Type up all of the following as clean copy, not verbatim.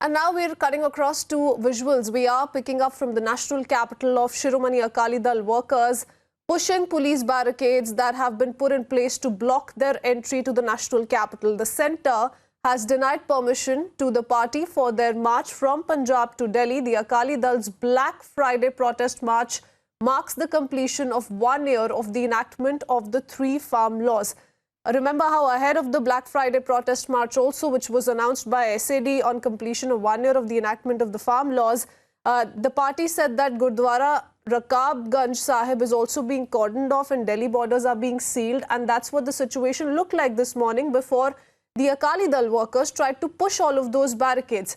And now we're cutting across to visuals. We are picking up from the national capital of Shiromani Akali Dal workers pushing police barricades that have been put in place to block their entry to the national capital. The centre has denied permission to the party for their march from Punjab to Delhi. The Akali Dal's Black Friday protest march marks the completion of 1 year of the enactment of the 3 farm laws. Remember how ahead of the Black Friday protest march also, which was announced by SAD on completion of 1 year of the enactment of the farm laws, the party said that Gurdwara Rakabganj Sahib is also being cordoned off and Delhi borders are being sealed, and that's what the situation looked like this morning before the Akali Dal workers tried to push all of those barricades.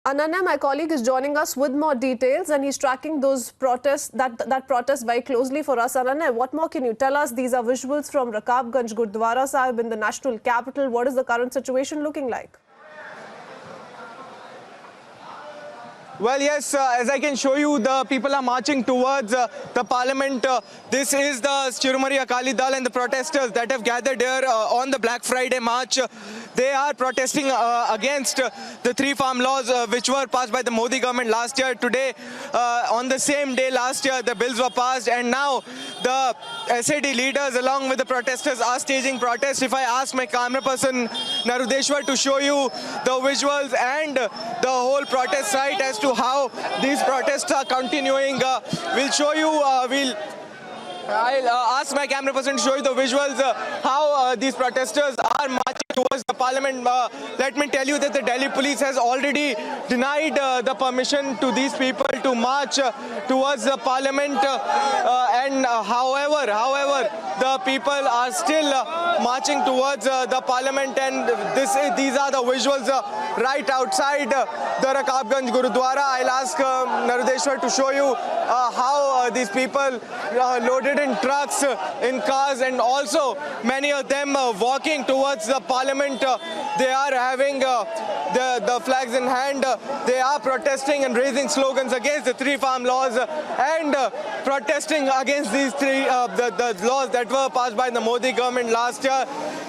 Ananya, my colleague, is joining us with more details, and he's tracking those protests, that protest very closely for us. Ananya, what more can you tell us? These are visuals from Rakabganj Gurdwara Sahib in the national capital. What is the current situation looking like? Well, yes, as I can show you, the people are marching towards the parliament. This is the Shiromani Akali Dal and the protesters that have gathered here on the Black Friday march. They are protesting against the 3 farm laws which were passed by the Modi government last year. Today, on the same day last year, the bills were passed, and now the SAD leaders along with the protesters are staging protests. If I ask my camera person Narudeshwar to show you the visuals and the whole protest site as to how these protests are continuing, we'll show you, I'll ask my camera person to show you the visuals, how these protesters are marching towards the parliament. Let me tell you that the Delhi police has already denied the permission to these people to march towards the parliament. However, the people are still marching towards the parliament, and these are the visuals right outside the Rakabganj Gurudwara. I'll ask Narudeshwar to show you how these people loaded in trucks, in cars, and also many of them walking towards the parliament. They are having the flags in hand. They are protesting and raising slogans against the 3 farm laws and protesting against these the laws that were passed by the Modi government last year.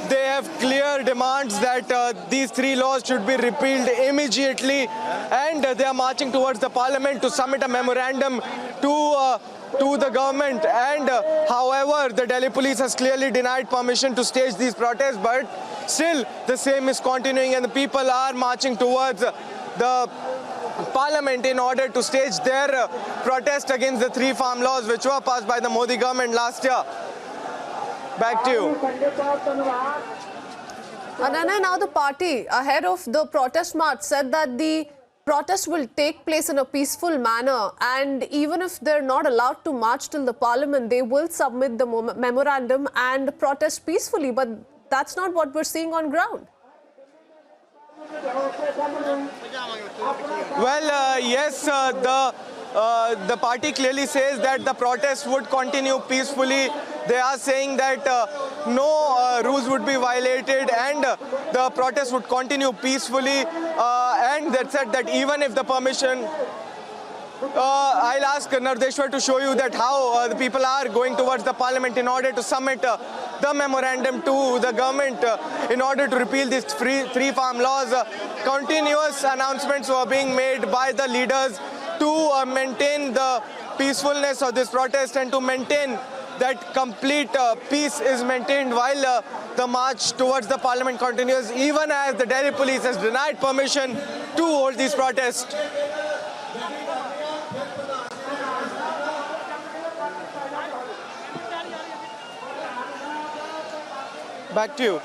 They have clear demands that these 3 laws should be repealed immediately, and they are marching towards the parliament to submit a memorandum to the government. And however, the Delhi police has clearly denied permission to stage these protests, but still the same is continuing, and the people are marching towards the parliament in order to stage their protest against the 3 farm laws which were passed by the Modi government last year. Back to you. Ananya, now the party, ahead of the protest march, said that the protest will take place in a peaceful manner, and even if they're not allowed to march till the parliament, they will submit the memorandum and protest peacefully. But that's not what we're seeing on ground. Well, yes, the party clearly says that the protest would continue peacefully. They are saying that no rules would be violated, and the protest would continue peacefully. And that said that even if the permission, I'll ask Narudeshwar to show you that how the people are going towards the parliament in order to submit the memorandum to the government in order to repeal these 3 farm laws. Continuous announcements were being made by the leaders to maintain the peacefulness of this protest and to maintain that complete peace is maintained while the march towards the parliament continues, even as the Delhi police has denied permission to hold these protests. Back to you.